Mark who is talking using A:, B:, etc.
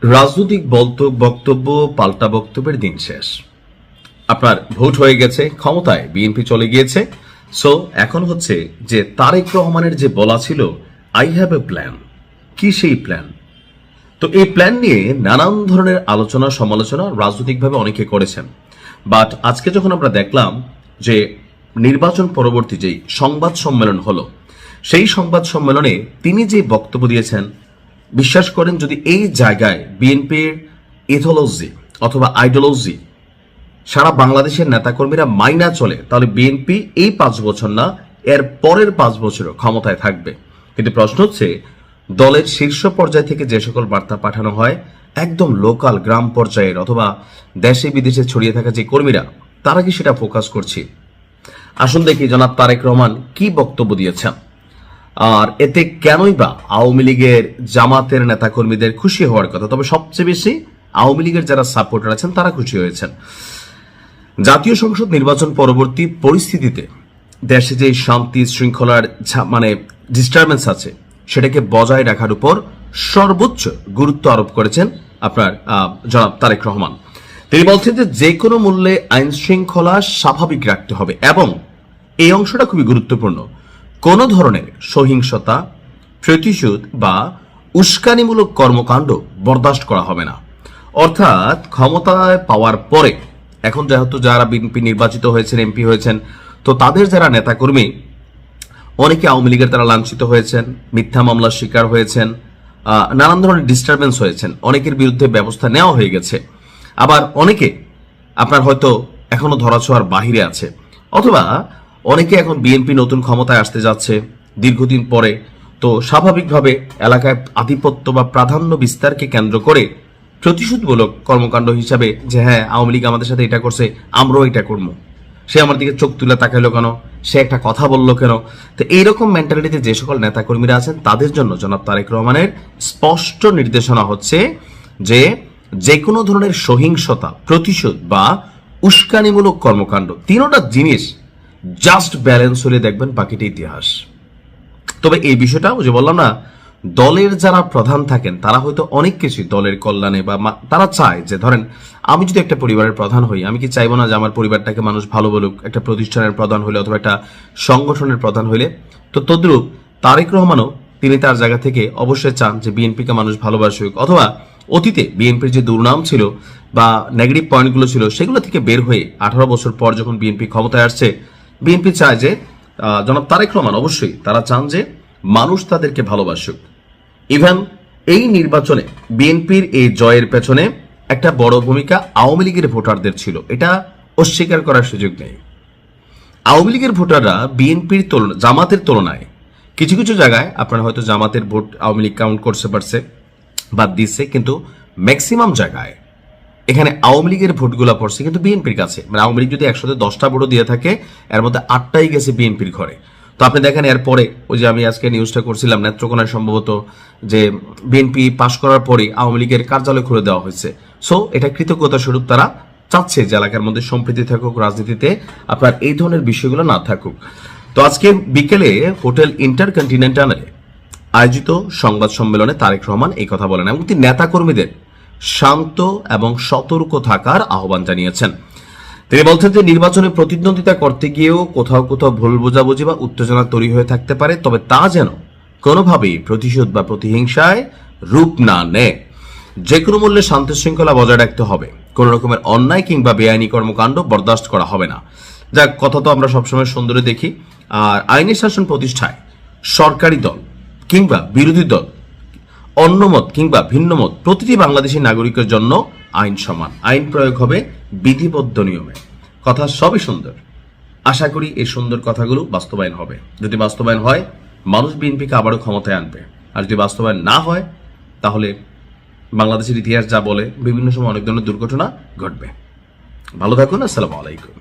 A: রাজনৈতিক বক্তব্য পাল্টা বক্তব্যের দিন শেষ। আপনার ভোট হয়ে গেছে, ক্ষমতায় বিএনপি চলে গিয়েছে। সো এখন হচ্ছে যে তারেক রহমানের যে বলা ছিল আই হ্যাভ এ প্ল্যান, কি সেই প্ল্যান? তো এই প্ল্যান নিয়ে নানান ধরনের আলোচনা সমালোচনা রাজনৈতিকভাবে অনেকে করেছেন। বাট আজকে যখন আমরা দেখলাম যে নির্বাচন পরবর্তী যেই সংবাদ সম্মেলন হলো, সেই সংবাদ সম্মেলনে তিনি যে বক্তব্য দিয়েছেন, বিশ্বাস করেন যদি এই জায়গায় বিএনপির ইথোলজি অথবা আইডিওলজি সারা বাংলাদেশের নেতাকর্মীরা মাইনা চলে, তাহলে বিএনপি এই 5 বছর না, এর পরের 5 বছরও ক্ষমতায় থাকবে। কিন্তু প্রশ্ন হচ্ছে, দলের শীর্ষ পর্যায় থেকে যে সকল বার্তা পাঠানো হয়, একদম লোকাল গ্রাম পর্যায়ের অথবা দেশে বিদেশে ছড়িয়ে থাকা যে কর্মীরা, তারা কি সেটা ফোকাস করছে? আসুন দেখি জনাব তারেক রহমান কি বক্তব্য দিয়েছেন, আর এতে কেনই বা আওয়ামী লীগের জামাতের নেতাকর্মীদের খুশি হওয়ার কথা। তবে সবচেয়ে বেশি আওয়ামী লীগের যারা সাপোর্টার আছেন তারা খুশি হয়েছেন। জাতীয় সংসদ নির্বাচন পরবর্তী পরিস্থিতিতে দেশে যে শান্তি শৃঙ্খলার ডিস্টারবেন্স আছে, সেটাকে বজায় রাখার উপর সর্বোচ্চ গুরুত্ব আরোপ করেছেন আপনার জনাব তারেক রহমান। তিনি বলছেন যে কোনো মূল্যে আইন শৃঙ্খলা স্বাভাবিক রাখতে হবে এবং এই অংশটা খুবই গুরুত্বপূর্ণ। কোনো ধরনের সহিংসতা, প্রতিশোধ বা উস্কানিমূলক কর্মকাণ্ড বরদাস্ত করা হবে না। অর্থাৎ ক্ষমতায় পাওয়ার পরে এখন যেহেতু যারা বিএনপি নির্বাচিত হয়েছেন, এমপি হয়েছেন, তো তাদের যারা নেতাকর্মী অনেকে আওয়ামী লীগের দ্বারা লাঞ্ছিত হয়েছেন, মিথ্যা মামলার শিকার হয়েছেন, নানান ধরনের ডিস্টারবেন্স হয়েছেন, অনেকের বিরুদ্ধে ব্যবস্থা নেওয়া হয়ে গেছে। আবার অনেকে আপনার হয়তো এখনো ধরাছোঁয়ার বাহিরে আছে, অথবা অনেকে এখন বিএনপি নতুন ক্ষমতায় আসতে যাচ্ছে দীর্ঘদিন পরে। তো স্বাভাবিকভাবে এলাকায় আধিপত্য বা প্রাধান্য বিস্তারকে কেন্দ্র করে প্রতিশোধমূলক কর্মকাণ্ড হিসাবে যে হ্যাঁ আওয়ামী লীগ আমাদের সাথে এটা করছে, আমরাও এটা করবো, সে আমার দিকে চোখ তুলে তাকাইলো কেন, সে একটা কথা বললো কেন। তো এইরকম মেন্টালিটিতে যে সকল নেতাকর্মীরা আছেন তাদের জন্য জনাব তারেক রহমানের স্পষ্ট নির্দেশনা হচ্ছে যে কোনো ধরনের সহিংসতা, প্রতিশোধ বা উস্কানিমূলক কর্মকাণ্ড, তিনোটা জিনিস জাস্ট ব্যালেন্স হলে দেখবেন বাকিটা ইতিহাস। তবে এই বিষয়টা যে বললাম না, দলের যারা প্রধান থাকেন তারা হয়তো অনেক কিছু দলের কল্যাণে বা তারা চায় যে ধরেন আমি যদি একটা পরিবারের প্রধান হই, আমি কি চাইবো না যে আমার পরিবারটাকে মানুষ ভালো বলুক? একটা প্রতিষ্ঠানের প্রধান হইলে অথবা একটা সংগঠনের প্রধান হইলে, তো তদ্রূপ তারেক রহমানও তিনি তার জায়গা থেকে অবশ্যই চান যে বিএনপিকে মানুষ ভালোবাসুক, অথবা অতীতে বিএনপির যে দুর্নাম ছিল বা নেগেটিভ পয়েন্টগুলো ছিল সেগুলো থেকে বের হয়ে 18 বছর পর যখন বিএনপি ক্ষমতায় আসছে, বিএনপি চায় যে জনাব তারেক রহমান অবশ্যই তারা চান যে মানুষ তাদেরকে ভালোবাসুক। ইভেন এই নির্বাচনে বিএনপির এই জয়ের পেছনে একটা বড় ভূমিকা আওয়ামী লীগের ভোটারদের ছিল, এটা অস্বীকার করার সুযোগ নেই। আওয়ামী লীগের ভোটাররা বিএনপির জামাতের তুলনায় কিছু কিছু জায়গায় আপনার হয়তো জামাতের ভোট আওয়ামী লীগ কাউন্ট করতে পারছে বা দিচ্ছে, কিন্তু ম্যাক্সিমাম জায়গায় এখানে আওয়ামী লীগের ভোটগুলো পড়ছে কিন্তু বিএনপির কাছে। মানে আওয়ামী লীগ যদি 110টা ভোটও দিয়ে থাকে, এর মধ্যে 8টাই গেছে বিএনপির ঘরে। তো আপনি দেখেন এরপরে ওই যে আমি আজকে নিউজটা করছিলাম নেত্রকোনায় সম্ভবত, যে বিএনপি পাশ করার পরে আওয়ামী লীগের কার্যালয় খুলে দেওয়া হয়েছে। সো এটা কৃতজ্ঞতা স্বরূপ তারা চাচ্ছে যে এলাকার মধ্যে সম্প্রীতি থাকুক, রাজনীতিতে আপনার এই ধরনের বিষয়গুলো না থাকুক। তো আজকে বিকেলে হোটেল ইন্টারকন্টিনেন্টালে আয়োজিত সংবাদ সম্মেলনে তারেক রহমান এই কথা বলেন এবং তিনি নেতাকর্মীদের শান্ত এবং সতর্ক থাকার আহ্বান জানিয়েছেন। তিনি বলছেন যে নির্বাচনে প্রতিদ্বন্দ্বিতা করতে গিয়েও কোথাও কোথাও ভুল বোঝাবুঝি বা উত্তেজনা তৈরি হয়ে থাকতে পারে, তবে তা যেন কোনোভাবেই প্রতিশোধ বা প্রতিহিংসায় রূপ না নেয়। যে কোনো মূল্যে শান্তি শৃঙ্খলা বজায় রাখতে হবে, কোনো রকমের অন্যায় কিংবা বেআইনি কর্মকাণ্ড বরদাস্ত করা হবে না। যাক, কথা তো আমরা সবসময় সুন্দরে দেখি। আর আইনি শাসন প্রতিষ্ঠায় সরকারি দল কিংবা বিরোধী দল, অন্য মত কিংবা ভিন্ন মত, প্রতিটি বাংলাদেশী নাগরিকের জন্য আইন সমান, আইন প্রয়োগ হবে বিধিবদ্ধ নিয়মে। কথা সবই সুন্দর, আশা করি এই সুন্দর কথাগুলো বাস্তবায়ন হবে। যদি বাস্তবায়ন হয়, মানুষ বিএনপিকে আবারও ক্ষমতায় আনবে। আর যদি বাস্তবায়ন না হয়, তাহলে বাংলাদেশের ইতিহাস যা বলে বিভিন্ন সময় অনেক ধরনের দুর্ঘটনা ঘটবে। ভালো থাকুন, আসসালামু আলাইকুম।